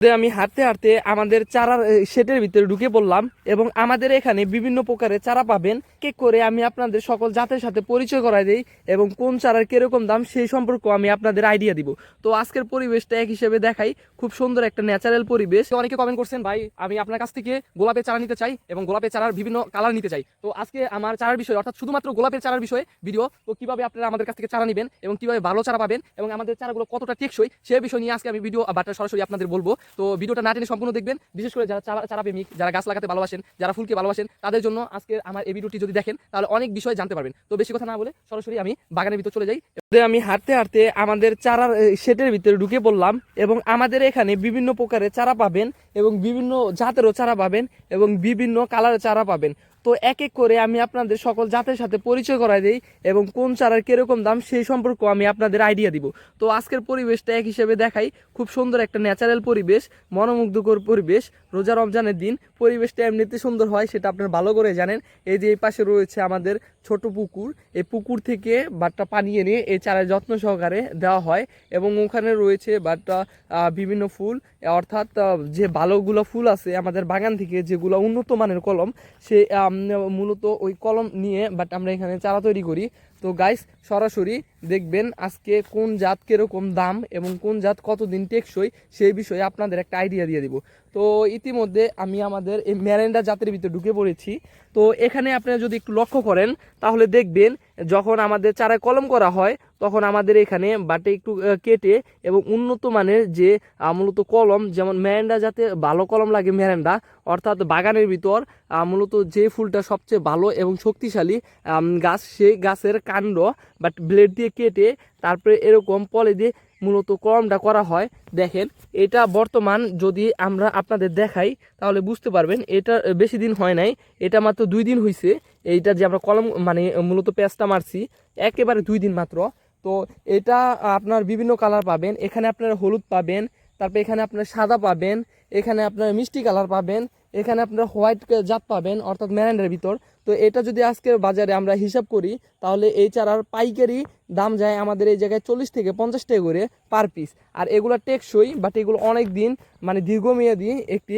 আমি হাঁটতে হাঁটতে আমাদের চারার শেডের ভিতরে ঢুকে পড়লাম এবং আমাদের এখানে বিভিন্ন প্রকারের চারা পাবেন। কেক করে আমি আপনাদের সকল জাতের সাথে পরিচয় করাই দিই এবং কোন চারার কিরকম দাম সেই সম্পর্কে আমি আপনাদের আইডিয়া দিব। তো আজকের পরিবেশটা এক হিসেবে দেখাই, খুব সুন্দর একটা ন্যাচারাল পরিবেশ। অনেকে কমেন্ট করছেন, ভাই আমি আপনার কাছ থেকে গোলাপের চারা নিতে চাই এবং গোলাপের চারার বিভিন্ন কালার নিতে চাই। তো আজকে আমার চারার বিষয় অর্থাৎ শুধুমাত্র গোলাপের চারার বিষয়ে ভিডিও। তো কিভাবে আপনারা আমাদের কাছ থেকে চারা নেবেন এবং কিভাবে ভালো চারা পাবেন এবং আমাদের চারাগুলো কতটা টেকসই সেই বিষয় নিয়ে আজকে আমি ভিডিও বার্তা সরাসরি আপনাদের বলবো। তো ভিডিওটা না টেনে সম্পূর্ণ দেখবেন, বিশেষ করে যারা চারা প্রেমিক, যারা গাছ লাগাতে ভালোবাসেন, যারা ফুলকে ভালোবাসেন, তাদের জন্য আজকে আমার এই ভিডিওটি যদি দেখেন তাহলে অনেক বিষয় জানতে পারবেন। তো বেশি কথা না বলে সরাসরি আমি বাগানের ভিতর চলে যাই। আমি হাঁটতে হাঁটতে আমাদের চারার শেডের ভিতরে ঢুকে পড়লাম এবং আমাদের এখানে বিভিন্ন প্রকারের চারা পাবেন এবং বিভিন্ন জাতেরও চারা পাবেন এবং বিভিন্ন কালারের চারা পাবেন। তো এক এক করে আমি আপনাদের সকল জাতের সাথে পরিচয় করাই দিই এবং কোন চারার কিরকম দাম সেই সম্পর্কে আমি আপনাদের আইডিয়া দিব। তো আজকের পরিবেশটা এক হিসেবে দেখাই, খুব সুন্দর একটা ন্যাচারাল পরিবেশ, মনোমুগ্ধকর পরিবেশ। রোজা রমজানের দিন পরিবেশটা এমনিতে সুন্দর হয়, সেটা আপনারা ভালো করে জানেন। এই যে এই পাশে রয়েছে আমাদের ছোট পুকুর, এই পুকুর থেকে বাটটা পানি এনে এই চারার যত্ন সহকারে দেওয়া হয় এবং ওখানে রয়েছে বাটটা বিভিন্ন ফুল, অর্থাৎ যে ভালোগুলো ফুল আছে আমাদের বাগান থেকে, যেগুলো উন্নত মানের কলম, সে মূলত ওই কলম নিয়ে বাট আমরা এখানে চারা তৈরি করি। তো গাইস সরাসরি দেখবেন আজকে কোন জাত কিরকম দাম এবং কোন জাত কতদিন টেকসই সেই বিষয়ে আপনাদের একটা আইডিয়া দিয়ে দিব। তো ইতিমধ্যে আমি আমাদের এই ম্যারেন্ডা জাতের ভিতরে ঢুকে পড়েছি। তো এখানে আপনারা যদি একটু লক্ষ্য করেন তাহলে দেখবেন যখন আমাদের চারায় কলম করা হয় তখন আমাদের এখানে বাটে একটু কেটে এবং উন্নত মানের যে মূলত কলম, যেমন ম্যারেন্ডা জাতে ভালো কলম লাগে ম্যারেন্ডা, অর্থাৎ বাগানের ভিতর মূলত যে ফুলটা সবচেয়ে ভালো এবং শক্তিশালী গাছ, সেই গাছের কাণ্ড বাট ব্লেড দিয়ে কেটে তারপরে এরকম পলে দিয়ে মূলত কলমটা করা হয়। দেখেন এটা বর্তমান যদি আমরা আপনাদের দেখাই তাহলে বুঝতে পারবেন, এটা বেশি দিন হয় নাই, এটা মাত্র 2 দিন হয়েছে। এইটা যে আমরা কলম মানে মূলত পেঁচটা মারছি একেবারে 2 দিন মাত্র। তো এটা আপনার বিভিন্ন কালার পাবেন, এখানে আপনারা হলুদ পাবেন, তারপরে এখানে আপনারা সাদা পাবেন, এখানে আপনারা মিষ্টি কালার পাবেন, এখানে আপনারা হোয়াইট জাত পাবেন অর্থাৎ ম্যারেন্ডার ভিতর। তো এটা যদি আজকের বাজারে আমরা হিসাব করি তাহলে এই চারার পাইকারি দাম যায় আমাদের এই জায়গায় 40 থেকে 50 টাকা করে পার পিস। আর এগুলো টেকসই বাট এগুলো অনেক দিন মানে দীর্ঘমেয়াদী একটি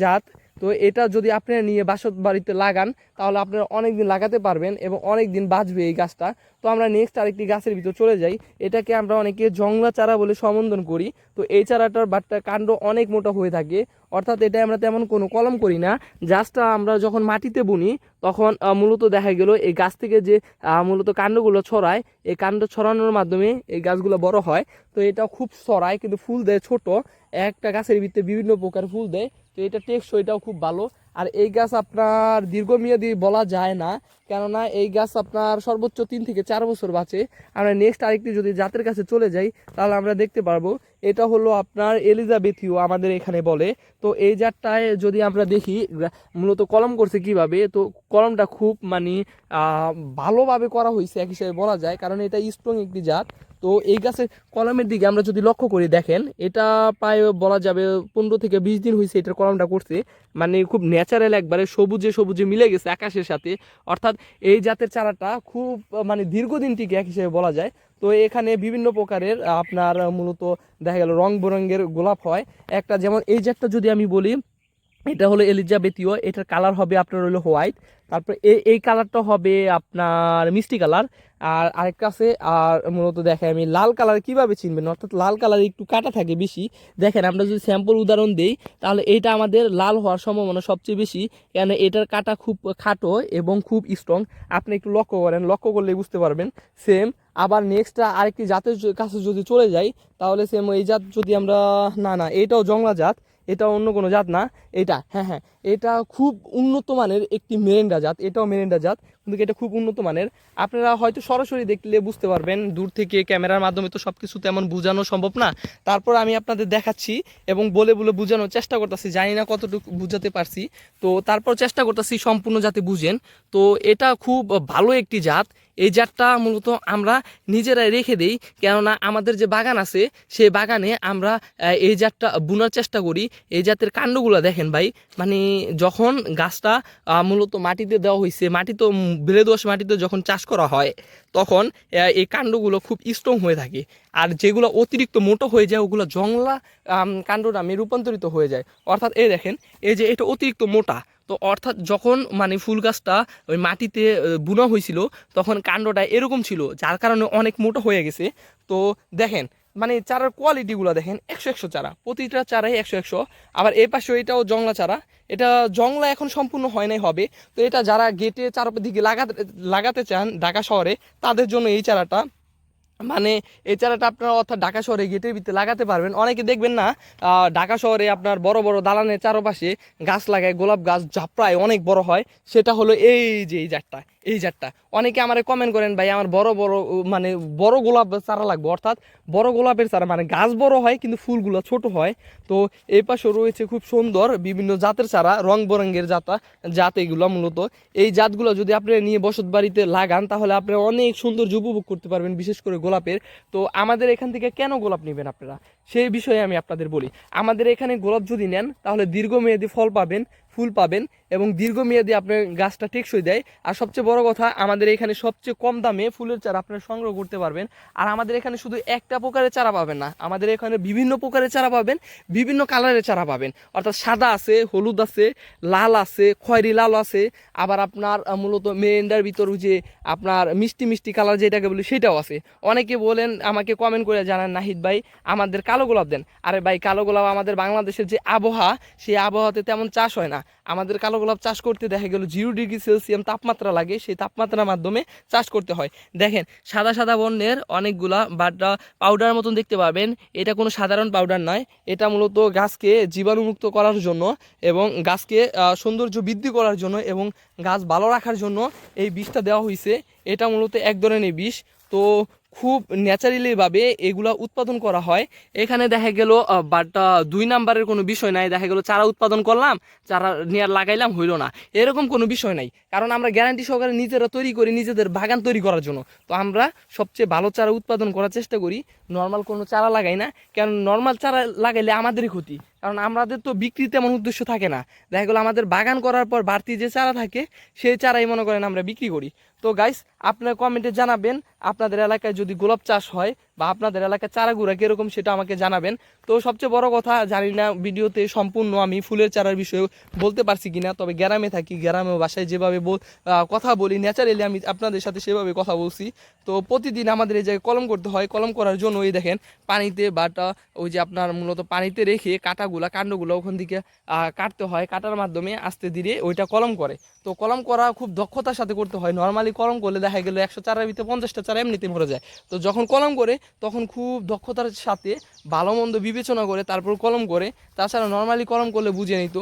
জাত। তো এটা যদি আপনারা নিয়ে বাসত বাড়িতে লাগান তাহলে আপনারা অনেক দিন লাগাতে পারবেন এবং অনেক দিন বাঁচবে এই গাছটা। তো আমরা নেক্সট আরেকটি গাছের ভিতর চলে যাই, এটাকে আমরা অনেকে জংলা চারা বলে সম্বোধন করি। তো এই চারাটার বাটটা কাণ্ড অনেক মোটা হয়ে থাকে, অর্থাৎ এটা আমরা তেমন কোনো কলম করি না, জাস্ট আমরা যখন মাটিতে বুনি তখন মূলত দেখা গেল এই গাছ থেকে যে মূলত কাণ্ডগুলো ছড়ায়, এই কাণ্ড ছড়ানোর মাধ্যমে এই গাছগুলো বড় হয়। তো এটা খুব ছড়ায় কিন্তু ফুল দেয় ছোট, একটা গাছের ভিতরে বিভিন্ন প্রকার ফুল দেয়। তো এটা টেকসইটাও খুব ভালো। আর এই গাছ আপনার দীর্ঘমেয়াদী বলা যায় না, কেননা এই গাছ আপনার সর্বোচ্চ 3 থেকে 4 বছর বাঁচে। আমরা নেক্সট আরেকটি যদি জাতের কাছে চলে যাই তাহলে আমরা দেখতে পারবো, এটা হলো আপনার এলিজাবেথিও আমাদের এখানে বলে। তো এই জাতটায় যদি আমরা দেখি মূলত কলম করছে কিভাবে, তো কলমটা খুব মানে ভালোভাবে করা হয়েছে এক হিসেবে বলা যায়, কারণ এটা স্ট্রং একটি জাত। তো এই গাছের কলমের দিকে আমরা যদি লক্ষ্য করি দেখেন, এটা প্রায় বলা যাবে 15 থেকে 20 দিন হয়েছে এটার কলমটা করছে, মানে খুব ন্যাচারাল একবারে সবুজে সবুজে মিলে গেছে আকাশের সাথে। অর্থাৎ এই জাতের চারাটা খুব মানে দীর্ঘদিন টিকে এক হিসেবে বলা যায়। তো এখানে বিভিন্ন প্রকারের আপনার মূলত দেখা গেল রং বেরঙের গোলাপ হয়। একটা যেমন এই জাতটা যদি আমি বলি, এটা হলো এলিজাবেথিও, এটার কালার হবে আপনার হলো হোয়াইট, তারপরে এই কালারটা হবে আপনার মিষ্টি কালার। আর আরেকটা আছে, আর মূলত দেখেন আমি লাল কালার কিভাবে চিনবেন, অর্থাৎ লাল কালার একটু কাটা থাকে বেশি। দেখেন আমরা যদি স্যাম্পল উদাহরণ দেই তাহলে এইটা আমাদের লাল হওয়ার সম্ভাবনা সবচেয়ে বেশি, কেন এটার কাটা খুব খাটো এবং খুব স্ট্রং। আপনি একটু লক্ষ্য করেন, লক্ষ্য করলে বুঝতে পারবেন। সেম আবার নেক্সট আরেকটি জাতের কাছে যদি চলে যাই তাহলে সেম এই জাত যদি আমরা না এটাও জংলা জাত, এটা অন্য কোনো জাত না, এটা হ্যাঁ এটা খুব উন্নত মানের একটি মেরেন্ডা জাত, এটাও মেরেন্ডা জাত কিন্তু এটা খুব উন্নত মানের। আপনারা হয়তো সরাসরি দেখলে বুঝতে পারবেন, দূর থেকে ক্যামেরার মাধ্যমে তো সব কিছু তেমন বোঝানো সম্ভব না, তারপর আমি আপনাদের দেখাচ্ছি এবং বলে বলে বোঝানোর চেষ্টা করতেছি, জানি না কতটুকু বুঝাতে পারছি। তো তারপর চেষ্টা করতেছি সম্পূর্ণ যাতে বুঝেন। তো এটা খুব ভালো একটি জাত, এই জাতটা মূলত আমরা নিজেরাই রেখে দিই, কেননা আমাদের যে বাগান আছে সেই বাগানে আমরা এই জাতটা বোনার চেষ্টা করি। এই জাতের কাণ্ডগুলো দেখেন ভাই, মানে যখন গাছটা মূলত মাটিতে দেওয়া হয়েছে, মাটি তো বেলে দোআঁশ মাটিতে যখন চাষ করা হয় তখন এই কাণ্ডগুলো খুব স্ট্রং হয়ে থাকে। আর যেগুলো অতিরিক্ত মোটো হয়ে যায় ওগুলো জংলা কাণ্ড নামে রূপান্তরিত হয়ে যায়। অর্থাৎ এই দেখেন, এই যে এটা অতিরিক্ত মোটা, তো অর্থাৎ যখন মানে ফুল গাছটা ওই মাটিতে বুনা হয়েছিল তখন কাণ্ডটা এরকম ছিল, যার কারণে অনেক মোটো হয়ে গেছে। তো দেখেন মানে চারার কোয়ালিটিগুলো দেখেন, 100 চারা, প্রতিটা চারাই 100। আবার এই পাশে এটাও জংলা চারা, এটা জংলা এখন সম্পূর্ণ হয় নাই, হবে। তো এটা যারা গেটে চারদিকে লাগাতে চান ঢাকা শহরে, তাদের জন্য এই চারাটা, মানে এই চারাটা আপনারা অর্থাৎ ঢাকা শহরে গেটের ভিতরে লাগাতে পারবেন। অনেকে দেখবেন না ঢাকা শহরে আপনার বড় বড় দালানের চারপাশে গাছ লাগায়, গোলাপ গাছ ঝাপড়ায় অনেক বড় হয়, সেটা হলো এই যে এই জাতটা। অনেকে আমারে কমেন্ট করেন ভাই আমার বড় বড় মানে বড় গোলাপ চারা লাগবে, অর্থাৎ বড় গোলাপের চারা, মানে গাছ বড় হয় কিন্তু ফুলগুলো ছোট হয়। তো এই পাশে রয়েছে খুব সুন্দর বিভিন্ন জাতের চারা, রং বেরঙের জাত এগুলো মূলত। এই জাতগুলো যদি আপনি নিয়ে বসত বাড়িতে লাগান তাহলে আপনি অনেক সুন্দর উপভোগ করতে পারবেন, বিশেষ করে গোলাপের। তো আমাদের এখান থেকে কেন গোলাপ নেবেন আপনারা, সেই বিষয়ে আমি আপনাদের বলি। আমাদের এখানে গোলাপ যদি নেন তাহলে দীর্ঘমেয়াদী ফল পাবেন, ফুল পাবেন, এবং দীর্ঘমেয়াদী আপনার গাছটা টেকসই দেয়। আর সবচেয়ে বড় কথা, আমাদের এখানে সবচেয়ে কম দামে ফুলের চারা আপনারা সংগ্রহ করতে পারবেন। আর আমাদের এখানে শুধু একটা প্রকারের চারা পাবেন না, আমাদের এখানে বিভিন্ন প্রকারের চারা পাবেন, বিভিন্ন কালারের চারা পাবেন। অর্থাৎ সাদা আছে, হলুদ আছে, লাল আছে, খয়েরি লাল আছে, আবার আপনার মূলত মেরেন্ডার ভিতর যে আপনার মিষ্টি মিষ্টি কালার যেটাকে বলি সেটাও আছে। অনেকে বলেন, আমাকে কমেন্ট করে জানান, নাহিদ ভাই আমাদের কালো গোলাপ দেন। আরে ভাই, কালো গোলাপ আমাদের বাংলাদেশের যে আবহাওয়া, সেই আবহাওয়াতে তেমন চাষ হয় না। আমাদের কালো গোলাপ চাষ করতে দেখা গেল 0°C তাপমাত্রা লাগে, সেই তাপমাত্রার মাধ্যমে চাষ করতে হয়। দেখেন সাদা সাদা বর্ণের অনেকগুলা বাট পাউডার মতন দেখতে পাবেন, এটা কোনো সাধারণ পাউডার নয়, এটা মূলত গাছকে জীবাণুমুক্ত করার জন্য এবং গাছকে সৌন্দর্য বৃদ্ধি করার জন্য এবং গাছ ভালো রাখার জন্য এই বিষটা দেওয়া হয়েছে। এটা মূলত এক ধরনের বিষ। তো খুব ন্যাচারালিভাবে এগুলা উৎপাদন করা হয়। এখানে দেখা গেল বাট 2 নাম্বারের কোনো বিষয় নাই, দেখা গেল চারা উৎপাদন করলাম, চারা নিয়ে লাগাইলাম, হইল না, এরকম কোনো বিষয় নাই। কারণ আমরা গ্যারান্টি সহকারে নিজেরা তৈরি করি, নিজেদের বাগান তৈরি করার জন্য। তো আমরা সবচেয়ে ভালো চারা উৎপাদন করার চেষ্টা করি, নর্মাল কোনো চারা লাগাই না। কারণ নর্মাল চারা লাগাইলে আমাদেরই ক্ষতি, কারণ আমাদের তো বিক্রি তেমন উদ্দেশ্য থাকে না। দেখা গেলো আমাদের বাগান করার পর বাড়তি যে চারা থাকে সেই চারাই মনে করেন আমরা বিক্রি করি। তো গাইস, আপনারা কমেন্টে জানাবেন আপনাদের এলাকায় যদি গোলাপ চাষ হয় বা আপনাদের এলাকায় চারাগুড়া কীরকম সেটা আমাকে জানাবেন। তো সবচেয়ে বড় কথা, জানি না ভিডিওতে সম্পূর্ণ আমি ফুলের চারার বিষয়ে বলতে পারছি কিনা, তবে গ্রামে থাকি, গ্রামেও বাসায় যেভাবে কথা বলি ন্যাচারালি আমি আপনাদের সাথে সেভাবে কথা বলছি। তো প্রতিদিন আমাদের এই জায়গায় কলম করতে হয়, কলম করার জন্য এই দেখেন পানিতে বাটা ওই যে আপনার মূলত পানিতে রেখে কাণ্ডগুলো ওখান থেকে কাটতে হয়, কাটার মাধ্যমে আস্তে ধীরে ওইটা কলম করে। তো কলম করা খুব দক্ষতার সাথে করতে হয়। নর্মালি কলম করলে দেখা গেলো 100 চারার ভিতরে 50টা চারা এমনিতে মরে যায়। তো যখন কলম করে তখন খুব দক্ষতার সাথে ভালো মন্দ বিবেচনা করে তারপর কলম করে। তাছাড়া নর্মালি কলম করলে বুঝে নিত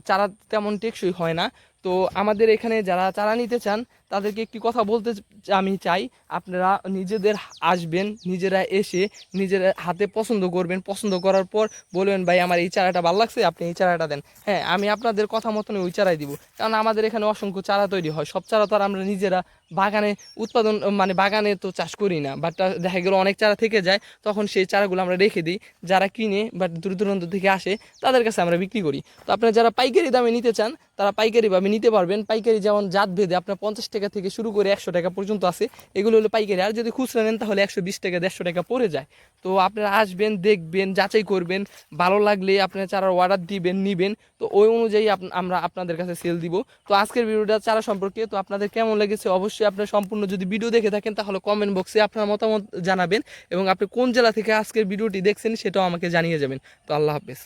চারা তেমন টেকসই হয় না। তো আমাদের এখানে যারা চারা নিতে চান তাদেরকে একটি কথা বলতে আমি চাই, আপনারা নিজেদের আসবেন, নিজেরা এসে নিজেরা হাতে পছন্দ করবেন, পছন্দ করার পর বলবেন ভাই আমার এই চারাটা ভালো লাগছে, আপনি এই চারাটা দেন। হ্যাঁ, আমি আপনাদের কথা মতন ওই চারাই দিব, কারণ আমাদের এখানে অসংখ্য চারা তৈরি হয়। সব চারা তো আর আমরা নিজেরা বাগানে উৎপাদন মানে বাগানে তো চাষ করি না, বাট দেখা গেলো অনেক চারা থেকে যায়, তখন সেই চারাগুলো আমরা রেখে দিই। যারা কিনে বাট দূর দূরান্ত থেকে আসে তাদের কাছে আমরা বিক্রি করি। তো আপনারা যারা পাইকারি দামে নিতে চান তারা পাইকারিভাবে নিতে পারবেন। পাইকারি যেমন জাত ভেদে আপনার 50 টাকা থেকে শুরু করে 100 টাকা পর্যন্ত আছে, এগুলো হলো পাইকারি। আর যদি খুচরা নেন তাহলে 120 টাকা 150 টাকা পড়ে যায়। তো আপনারা আসবেন, দেখবেন, যাচাই করবেন, ভালো লাগলে আপনারা চারার অর্ডার দিবেন, নিবেন। তো ওই অনুযায়ী আমরা আপনাদের কাছে সেল দিব। তো আজকের ভিডিওটা চারা সম্পর্কে তো আপনাদের কেমন লেগেছে অবশ্যই আপনার সম্পূর্ণ যদি ভিডিও দেখে থাকেন তাহলে কমেন্ট বক্সে আপনার মতামত জানাবেন, এবং আপনি কোন জেলা থেকে আজকের ভিডিওটি দেখছেন সেটাও আমাকে জানিয়ে যাবেন। তো আল্লাহ হাফেজ।